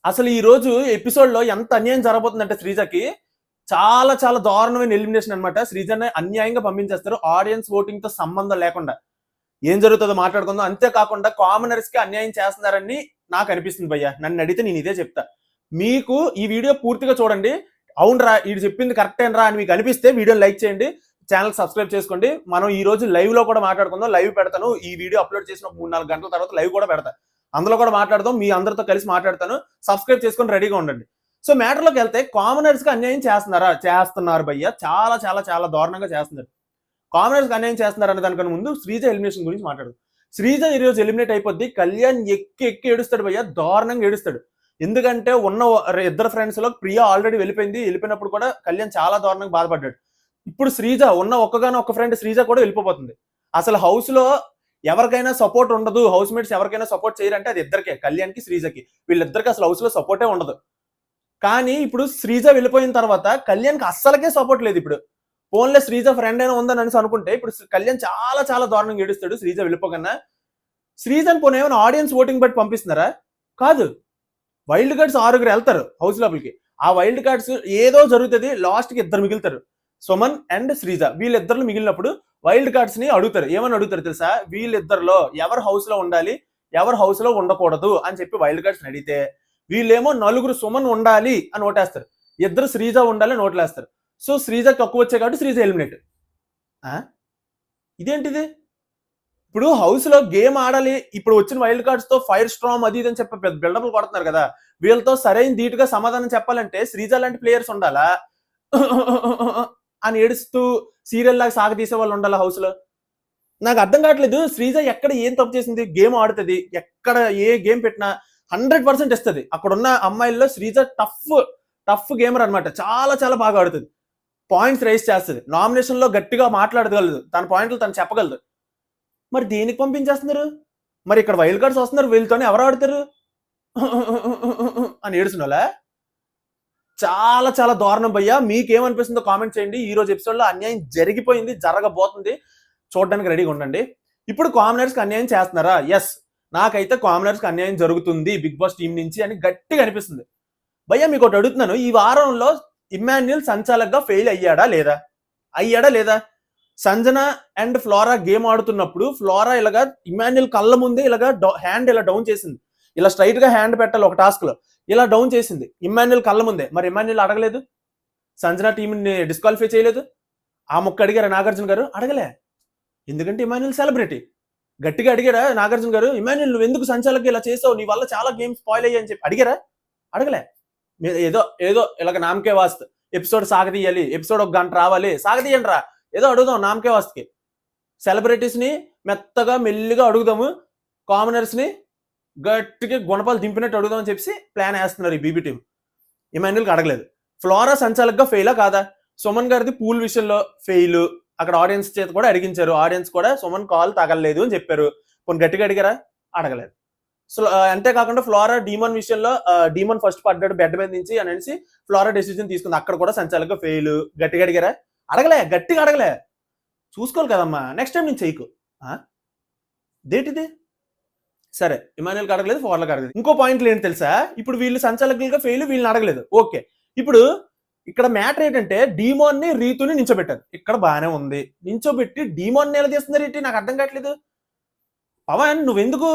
అసలు ఈ రోజు ఎపిసోడ్ లో ఎంత అన్యాయం జరగబోతుందంటే శ్రీజకి చాలా చాలా దారుణమైన ఎలిమినేషన్ అనమాట. శ్రీజని అన్యాయంగా పంపించేస్తారు ఆడియన్స్ ఓటింగ్ తో సంబంధం లేకుండా. ఏం జరుగుతుందో మాట్లాడుకుందాం. అంతేకాకుండా కామనర్స్ కి అన్యాయం చేస్తున్నారని నాకు అనిపిస్తుంది భయ్య. నన్ను అడిగితే నేను ఇదే చెప్తా. మీకు ఈ వీడియో పూర్తిగా చూడండి. అవునరా వీడు చెప్పింది కరెక్టేనరా అని మీకు అనిపిస్తే వీడియోని లైక్ చేయండి, ఛానల్ సబ్స్క్రైబ్ చేసుకోండి. మనం ఈ రోజు లైవ్ లో కూడా మాట్లాడుకుందాం. లైవ్ పెడతాను. ఈ వీడియో అప్లోడ్ చేసిన 3-4 గంటల తర్వాత లైవ్ కూడా పెడతా. అందులో కూడా మాట్లాడదాం. మీ అందరితో కలిసి మాట్లాడతాను. సబ్స్క్రైబ్ చేసుకొని రెడీగా ఉండండి. సో మ్యాటర్లోకి వెళ్తే కామనర్స్ కి అన్యాయం చేస్తున్నారు భయ్య. చాలా చాలా చాలా దారుణంగా చేస్తున్నారు. కామనర్స్ కి అన్యాయం చేస్తున్నారు అనే దానికన్నా ముందు శ్రీజ ఎలిమినేషన్ గురించి మాట్లాడు. శ్రీజ ఈ రోజు ఎలిమినేట్ అయిపోద్ది. కళ్యాణ్ ఎక్కి ఏడుస్తాడు భయ్య, దారుణంగా ఏడుస్తాడు. ఎందుకంటే ఉన్న ఇద్దరు ఫ్రెండ్స్ లో ప్రియా ఆల్రెడీ వెళ్ళిపోయింది. వెళ్ళిపోయినప్పుడు కూడా కళ్యాణ్ చాలా దారుణంగా బాధపడ్డాడు. ఇప్పుడు శ్రీజ ఉన్న ఒక్క ఫ్రెండ్ శ్రీజ కూడా వెళ్ళిపోతుంది. అసలు హౌస్ లో ఎవరికైనా సపోర్ట్ ఉండదు, హౌస్ మేట్స్ ఎవరికైనా సపోర్ట్ చేయరంటే అది ఇద్దరికే, కళ్యాణ్కి శ్రీజకి. వీళ్ళిద్దరికి అసలు హౌస్ లో సపోర్టే ఉండదు. కానీ ఇప్పుడు శ్రీజ వెళ్ళిపోయిన తర్వాత కళ్యాణ్కి అస్సలకే సపోర్ట్ లేదు. ఇప్పుడు ఫోన్లో శ్రీజ ఫ్రెండ్ అయినా ఉందని అనేసి అనుకుంటే ఇప్పుడు కళ్యాణ్ చాలా చాలా దారుణంగా ఏడుస్తాడు శ్రీజ వెళ్ళిపోకన్నా. శ్రీజని పోనీ ఏమైనా ఆడియన్స్ ఓటింగ్ బట్టి పంపిస్తున్నారా? కాదు. వైల్డ్ కార్డ్స్ 6 వెళ్తారు హౌస్ లోపలికి. ఆ వైల్డ్ కార్డ్స్ ఏదో జరుగుతుంది, లాస్ట్ కి 2 మిగులుతారు, సుమన్ అండ్ శ్రీజ. వీళ్ళిద్దరు మిగిలినప్పుడు వైల్డ్ కార్డ్స్ ని అడుగుతారు. ఏమని అడుగుతారు తెలుసా? వీళ్ళిద్దరిలో ఎవరు హౌస్ లో ఉండాలి, ఎవరు హౌస్ లో ఉండకూడదు అని చెప్పి వైల్డ్ కార్డ్స్ అడిగితే వీళ్ళేమో 4 సుమన్ ఉండాలి అని ఓటేస్తారు, 2 శ్రీజ ఉండాలి అని ఓట్లేస్తారు. సో శ్రీజ తక్కువ వచ్చాయి కాబట్టి శ్రీజ ఎలిమినేట్. ఇదేంటిది? ఇప్పుడు హౌస్ లో గేమ్ ఆడాలి, ఇప్పుడు వచ్చిన వైల్డ్ కార్డ్స్ తో ఫైర్ స్ట్రామ్ అది ఇది అని చెప్పి పెద్ద బిల్డప్లు కొడుతున్నారు కదా. వీళ్ళతో సరైన ధీటుగా సమాధానం చెప్పాలంటే శ్రీజ లాంటి ప్లేయర్స్ ఉండాలా? అని ఏడుస్తూ సీరియల్ లాగా సాగతీసే వాళ్ళు ఉండాలి హౌస్ లో. నాకు అర్థం కావట్లేదు శ్రీజ ఎక్కడ ఏం తప్పు చేసింది. గేమ్ ఆడుతుంది, ఎక్కడ ఏ గేమ్ పెట్టినా 100% ఇస్తుంది. అక్కడ ఉన్న అమ్మాయిల్లో శ్రీజ టఫ్ గేమర్ అనమాట. చాలా చాలా బాగా ఆడుతుంది, పాయింట్స్ రైస్ చేస్తుంది, నామినేషన్ లో గట్టిగా మాట్లాడగలదు, తన పాయింట్లు తను చెప్పగలదు. మరి దేనికి పంపించేస్తున్నారు? మరి ఇక్కడ వైల్డ్ కార్డ్స్ వస్తున్నారు, వీళ్ళతోనే ఎవరు ఆడుతారు అని ఏడుస్తున్నా. చాలా చాలా దారుణం భయ్యా. మీకేమనిపిస్తుందో కామెంట్ చేయండి. ఈ రోజు ఎపిసోడ్ లో అన్యాయం జరిగిపోయింది, జరగబోతుంది, చూడడానికి రెడీగా ఉండండి. ఇప్పుడు కామనర్స్ కి అన్యాయం చేస్తున్నారా? ఎస్, నాకైతే కామనర్స్ కి అన్యాయం జరుగుతుంది బిగ్ బాస్ టీం నుంచి అని గట్టిగా అనిపిస్తుంది భయ్యా. మీకు ఒకటి అడుగుతున్నాను, ఈ వారంలో ఇమ్మాన్యుల్ సంచాలక్గా ఫెయిల్ అయ్యాడా లేదా? సంజన అండ్ ఫ్లోరా గేమ్ ఆడుతున్నప్పుడు ఫ్లోరా ఇలాగా ఇమాన్యుల్ కళ్ళ ముందే ఇలాగా హ్యాండ్ ఇలా డౌన్ చేసింది. ఇలా స్ట్రైట్ గా హ్యాండ్ పెట్టాలి ఒక టాస్క్ లో, ఇలా డౌన్ చేసింది ఇమాన్యుల్ కళ్ళ ముందే. మరి ఇమాన్యుల్ అడగలేదు, సంజన టీంని డిస్క్వాలిఫై చేయలేదు. ఆ మొక్క అడిగారా నాగార్జున గారు? అడగలే. ఎందుకంటే ఇమాన్యుల్ సెలబ్రిటీ. గట్టిగా అడిగారా నాగార్జున గారు, ఇమాన్యుల్ నువ్వు ఎందుకు సంచాలకి ఇలా చేసావు, నీ వల్ల చాలా గేమ్స్ స్పాయిల్ అయ్యాయని చెప్పి అడిగారా? అడగలే. ఏదో ఇలాగ నామకే వాస్తు ఎపిసోడ్ సాగదీయాలి, ఎపిసోడ్ 1 గంట రావాలి, సాగదీయండి రా, ఏదో అడుగుదాం నామకే వాస్తుకి. సెలబ్రిటీస్ ని మెత్తగా మెల్లిగా అడుగుదాము, కామనర్స్ ని గట్టిగా గుణపాలు దింపినట్టు అడుగుదాం అని చెప్పి ప్లాన్ వేస్తున్నారు ఈ బీబీ టీం. ఇమాన్యుల్కి అడగలేదు. ఫ్లోరా సంచాలక్గా ఫెయిలా కాదా? సుమన్ గారిది పూల్ విషయంలో ఫెయిల్, అక్కడ ఆడియన్స్ చేత కూడా అడిగించారు, ఆడియన్స్ కూడా సుమన్ కాల్ తగలలేదు అని చెప్పారు. కొన్ని గట్టిగా అడిగారా? అడగలేదు. సో అంతేకాకుండా ఫ్లోరా డీమన్ విషయంలో డీమన్ ఫస్ట్ పడ్డాడు బెడ్ మీద నుంచి అనేసి ఫ్లోరా డెసిజన్ తీసుకుంది, అక్కడ కూడా సంచాలక్గా ఫెయిల్. గట్టిగా అడిగారా? గట్టిగా అడగలే. చూసుకోవాలి కదమ్మా, నెక్స్ట్ టైం నేను చేయకు. దేటిది? సరే, ఇమాన్యుల్కి అడగలేదు, ఫ్లోరాకి అడగలేదు. ఇంకో పాయింట్లు ఏంటి తెలుసా? ఇప్పుడు వీళ్ళు సంచాలకులుగా ఫెయిల్, వీళ్ళని అడగలేదు. ఓకే, ఇప్పుడు ఇక్కడ మ్యాటర్ ఏంటంటే డీమోన్ ని రీతుని నించోబెట్టారు. ఇక్కడ బాగానే ఉంది, నించోబెట్టి డీమోన్ ఎలా తీస్తున్నారు ఏంటి నాకు అర్థం కావట్లేదు. పవన్ నువ్వెందుకు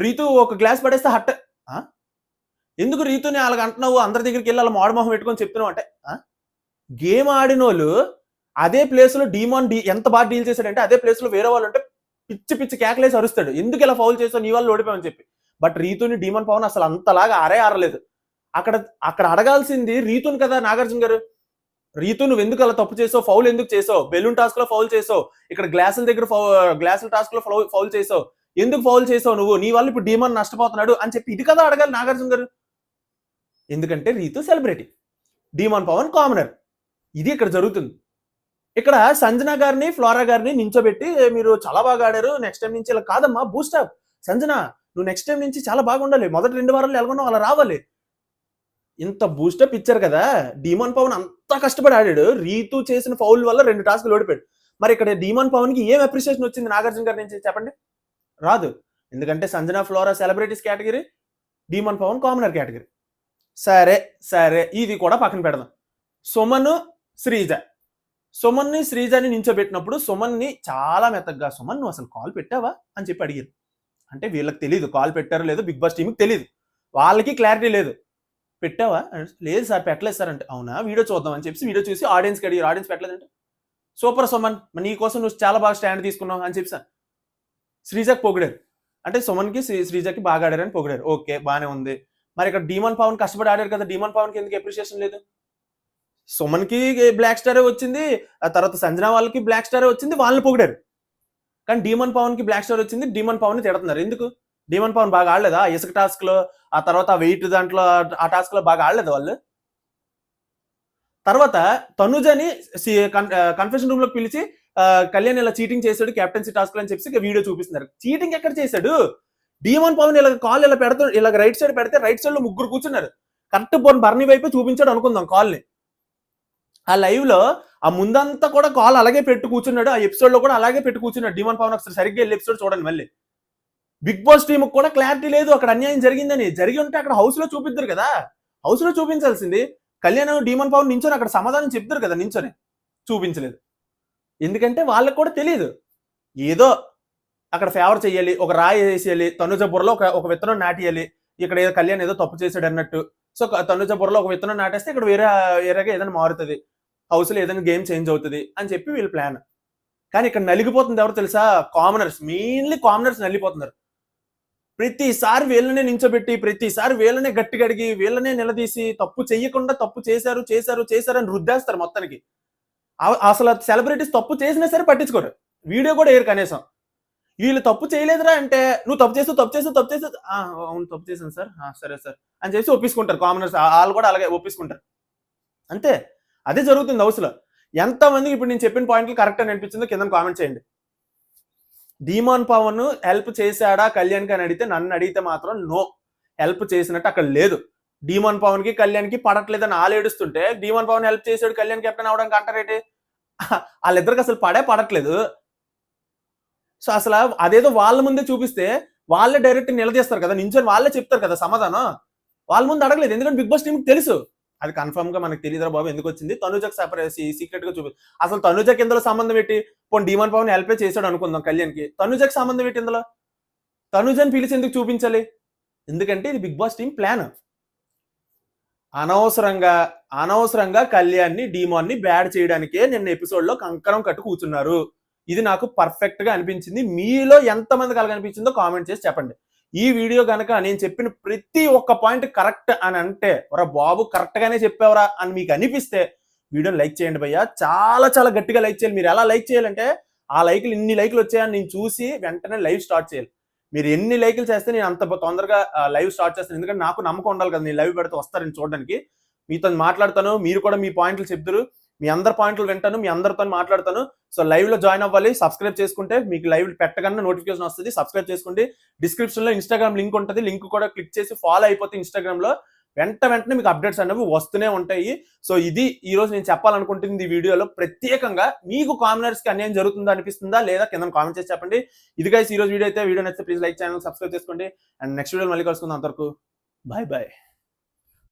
రీతు ఒక గ్లాస్ పడేస్తే హట్, ఎందుకు రీతుని అలాగ అంటున్నావు, అందరి దగ్గరికి వెళ్ళి అలా మోడమోహం పెట్టుకొని చెప్తున్నావు అంటే? గేమ్ ఆడిన వాళ్ళు అదే ప్లేస్ లో డీమాన్ ఎంత బాగా డీల్ చేశాడంటే అదే ప్లేస్ లో వేరే వాళ్ళు ఉంటే పిచ్చి కేకలేసి అరుస్తాడు, ఎందుకు ఇలా ఫౌల్ చేసావు, నీ వాళ్ళు ఓడిపోయామని చెప్పి. బట్ రీతుని డీమాన్ పవన్ అసలు అంతలాగా ఆరలేదు. అక్కడ అడగాల్సింది రీతుని కదా నాగార్జున గారు. రీతు నువ్వు ఎందుకు అలా తప్పు చేసావు, ఫౌల్ ఎందుకు చేసావు, బెలూన్ టాస్క్ లో ఫౌల్ చేసావు, ఇక్కడ గ్లాసుల దగ్గర గ్లాసుల టాస్క్ లో ఫౌల్ చేసావు, ఎందుకు ఫౌల్ చేసావు నువ్వు, నీ వల్ల ఇప్పుడు డీమాన్ నష్టపోతున్నాడు అని చెప్పి ఇది కదా అడగాలి నాగార్జున గారు. ఎందుకంటే Ritu celebrity, Demon Pavan commoner. ఇది ఇక్కడ జరుగుతుంది. ఇక్కడ సంజన గారిని ఫ్లోరా గారిని నించోబెట్టి మీరు చాలా బాగా ఆడారు, నెక్స్ట్ టైం నుంచి ఇలా కాదమ్మా, బూస్టప్ సంజన, నువ్వు నెక్స్ట్ టైం నుంచి చాలా బాగుండాలి, మొదటి 2 వారాలు ఎలాగొన్నావు అలా రావాలి. ఇంత బూస్టప్ ఇచ్చారు కదా. డీమాన్ పవన్ అంతా కష్టపడి ఆడాడు, రీతు చేసిన ఫౌల్ వల్ల 2 టాస్క్లు ఓడిపోయాడు. మరి ఇక్కడ డీమాన్ పవన్ కి ఏం అప్రిసియేషన్ వచ్చింది నాగార్జున గారి నుంచి చెప్పండి? రాదు. ఎందుకంటే Sanjana Flora celebrities category, Demon Pavan commoner category. సరే సరే ఇది కూడా పక్కన పెడదాం. సుమన్, శ్రీజ. సుమన్ని శ్రీజని నించోబెట్టినప్పుడు సుమన్ని చాలా మెత్తగా, సుమన్ నువ్వు అసలు కాల్ పెట్టావా అని చెప్పి అడిగారు. అంటే వీళ్ళకి తెలియదు కాల్ పెట్టారో లేదో, బిగ్ బాస్ టీంకి తెలియదు, వాళ్ళకి క్లారిటీ లేదు. పెట్టావా? లేదు సార్ పెట్టలేదు సార్ అంటే, అవునా వీడియో చూద్దాం అని చెప్పి వీడియో చూసి ఆడియన్స్కి అడిగారు. ఆడియన్స్ పెట్టలేదంటే సూపర్ సుమన్, నీ కోసం నువ్వు చాలా బాగా స్టాండ్ తీసుకున్నావు అని చెప్పి శ్రీజకి పొగిడారు. అంటే సుమన్కి శ్రీజకి బాగా ఆడారని పొగిడారు. ఓకే బాగానే ఉంది. మరి ఇక్కడ డీమన్ పవన్ కష్టపడి ఆడారు కదా, డీమన్ పవన్కి ఎందుకు అప్రిషియేషన్ లేదు? సుమన్కి బ్లాక్ స్టారే వచ్చింది, ఆ తర్వాత సంజన వాళ్ళకి బ్లాక్ స్టారే వచ్చింది, వాళ్ళని పొగిడారు. కానీ డీమన్ పవన్కి బ్లాక్ స్టార్ వచ్చింది, డీమన్ పవన్ తిడుతున్నారు. ఎందుకు? డీమన్ పవన్ బాగా ఆడలేదా ఇసుక టాస్క్ లో, ఆ తర్వాత వెయిట్ దాంట్లో ఆ టాస్క్ లో బాగా ఆడలేదు వాళ్ళు? తర్వాత తనుజని కన్ఫెషన్ రూమ్ లో పిలిచి కళ్యాణ్ ఇలా చీటింగ్ చేశాడు కెప్టెన్సీ టాస్క్ అని చెప్పి వీడియో చూపిస్తున్నారు. చీటింగ్ ఎక్కడ చేశాడు? డీమన్ పవన్ ఇలా కాల్ ఇలా పెడతాడు, ఇలా రైట్ సైడ్ పెడితే రైట్ సైడ్ లో ముగ్గురు కూర్చున్నారు. కరెక్ట్ బర్నీ వైపు చూపించాడు అనుకుందాం కాల్ ని. ఆ లైవ్ లో ఆ ముందంతా కూడా కాల్ అలాగే పెట్టు కూర్చున్నాడు. ఆ ఎపిసోడ్ లో కూడా అలాగే పెట్టి కూర్చున్నాడు డీమన్ పవన్. ఒకసారి సరిగ్గా వెళ్ళి ఎపిసోడ్ చూడండి మళ్ళీ. బిగ్ బాస్ టీమ్ కూడా క్లారిటీ లేదు అక్కడ అన్యాయం జరిగిందని. జరిగి ఉంటే అక్కడ హౌస్ లో చూపిద్దరు కదా, హౌస్ లో చూపించాల్సింది. కళ్యాణ్ డీమన్ పవన్ నించొని అక్కడ సమాధానం చెప్తారు కదా, నించొని చూపించలేదు. ఎందుకంటే వాళ్ళకి కూడా తెలియదు, ఏదో అక్కడ ఫేవర్ చేయాలి, ఒక రాయి వేసేయాలి, తనుజ బుర్రలో ఒక విత్తనం నాటియాలి, ఇక్కడ ఏదో కళ్యాణ్ ఏదో తప్పు చేశాడు అన్నట్టు. సో తనుజ బుర్రలో ఒక విత్తనం నాటేస్తే ఇక్కడ వేరేగా ఏదైనా మారుతుంది, హౌస్ లో ఏదైనా గేమ్ చేంజ్ అవుతుంది అని చెప్పి వీళ్ళ ప్లాన్. కానీ ఇక్కడ నలిగిపోతుంది ఎవరు తెలుసా? కామనర్స్, మెయిన్లీ కామనర్స్ నలిగిపోతున్నారు. ప్రతిసారి వీళ్ళనే నించోబెట్టి, ప్రతిసారి వీళ్ళనే గట్టిగా అడిగి, వీళ్ళనే నిలదీసి, తప్పు చెయ్యకుండా తప్పు చేశారు చేశారు చేశారు అని రుద్దేస్తారు మొత్తానికి. అసలు సెలబ్రిటీస్ తప్పు చేసినా సరే పట్టించుకోరు, వీడియో కూడా ఏరు కనీసం. వీళ్ళు తప్పు చేయలేదురా అంటే, నువ్వు తప్పు చేస్తూ అవును తప్పు చేశాను సార్, సరే సార్ అని చెప్పి ఒప్పించుకుంటారు కామనర్స్. వాళ్ళు కూడా అలాగే ఒప్పించుకుంటారు. అంతే, అదే జరుగుతుంది హౌస్ లో. ఎంతమందికి ఇప్పుడు నేను చెప్పిన పాయింట్లు కరెక్ట్ అని అనిపించిందో కింద కామెంట్ చేయండి. డీమన్ పవన్ హెల్ప్ చేశాడా కళ్యాణ్కి అని అడిగితే, నన్ను అడిగితే మాత్రం నో, హెల్ప్ చేసినట్టు అక్కడ లేదు. డీమన్ పవన్ కి కళ్యాణ్కి పడట్లేదని వాళ్ళు ఏడుస్తుంటే, డీమన్ పవన్ హెల్ప్ చేశాడు కళ్యాణ్ కెప్టెన్ అవడానికి అంటారేంటి? వాళ్ళిద్దరికి అసలు పడట్లేదు. సో అసలు అదేదో వాళ్ళ ముందే చూపిస్తే వాళ్ళే డైరెక్ట్ నిలదీస్తారు కదా, నించొని వాళ్ళే చెప్తారు కదా సమాధానం. వాళ్ళ ముందు అడగలేదు, ఎందుకంటే బిగ్ బాస్ టీంకి తెలుసు అది కన్ఫర్మ్ గా మనకు తెలియదురా బాబు ఎందుకు వచ్చింది. తనుజకు సీక్రెట్ గా చూపి, అసలు తనుజకి ఇందులో సంబంధం పెట్టి, పోనీ డీమన్ పవన్ హెల్ప్ చేశాడు అనుకుందాం కళ్యాణ్కి, తనుజకి సంబంధం పెట్టి ఇందులో? తనుజని పిలిచి ఎందుకు చూపించాలి? ఎందుకంటే ఇది బిగ్ బాస్ టీం ప్లాన్. అనవసరంగా కళ్యాణ్ని డీమాన్ని బ్యాడ్ చేయడానికే నిన్న ఎపిసోడ్ లో కంకణం కట్టు కూర్చున్నారు. ఇది నాకు పర్ఫెక్ట్ గా అనిపించింది. మీలో ఎంతమందికి అలాగ అనిపించిందో కామెంట్ చేసి చెప్పండి. ఈ వీడియో కనుక నేను చెప్పిన ప్రతి ఒక్క పాయింట్ కరెక్ట్ అని అంటే, ఒరా బాబు కరెక్ట్ గానే చెప్పావరా అని మీకు అనిపిస్తే వీడియోని లైక్ చేయండి భయ్యా, చాలా చాలా గట్టిగా లైక్ చేయాలి. మీరు ఎలా లైక్ చేయాలంటే, ఆ లైక్లు ఇన్ని లైక్లు వచ్చాయని నేను చూసి వెంటనే లైవ్ స్టార్ట్ చేయాలి. మీరు ఎన్ని లైక్లు చేస్తే నేను అంత తొందరగా లైవ్ స్టార్ట్ చేస్తాను. ఎందుకంటే నాకు నమ్మకం ఉండాలి కదా, నేను లైవ్ పెడితే వస్తారని చూడడానికి. మీతో మాట్లాడతాను, మీరు కూడా మీ పాయింట్లు చెప్తారు, మీ అందరి పాయింట్లు వింటాను, మీ అందరితో మాట్లాడతాను. సో లైవ్ లో జాయిన్ అవ్వాలి, సబ్స్క్రైబ్ చేసుకుంటే మీకు లైవ్ పెట్టగానే నోటిఫికేషన్ వస్తుంది. సబ్స్క్రైబ్ చేసుకోండి. డిస్క్రిప్షన్ లో ఇన్స్టాగ్రామ్ లింక్ ఉంటుంది, లింక్ కూడా క్లిక్ చేసి ఫాలో అయిపోతే ఇన్స్టాగ్రామ్ లో వెంటనే మీకు అప్డేట్స్ అనేవి వస్తూనే ఉంటాయి. సో ఇది ఈ రోజు నేను చెప్పాలనుకుంటుంది ఈ వీడియోలో. ప్రత్యేకంగా మీకు కామనర్స్ కి అన్యాయం జరుగుతుందా అనిపిస్తుందా లేదా కింద కామెంట్ చేసి చెప్పండి. ఇది గైస్ ఈ రోజు వీడియో అయితే. వీడియో నచ్చితే ప్లీజ్ లైక్, ఛానల్ సబ్స్క్రైబ్ చేసుకోండి. అండ్ నెక్స్ట్ వీడియో మళ్ళీ కలుసుకుందాం. అంతవరకు బాయ్ బాయ్.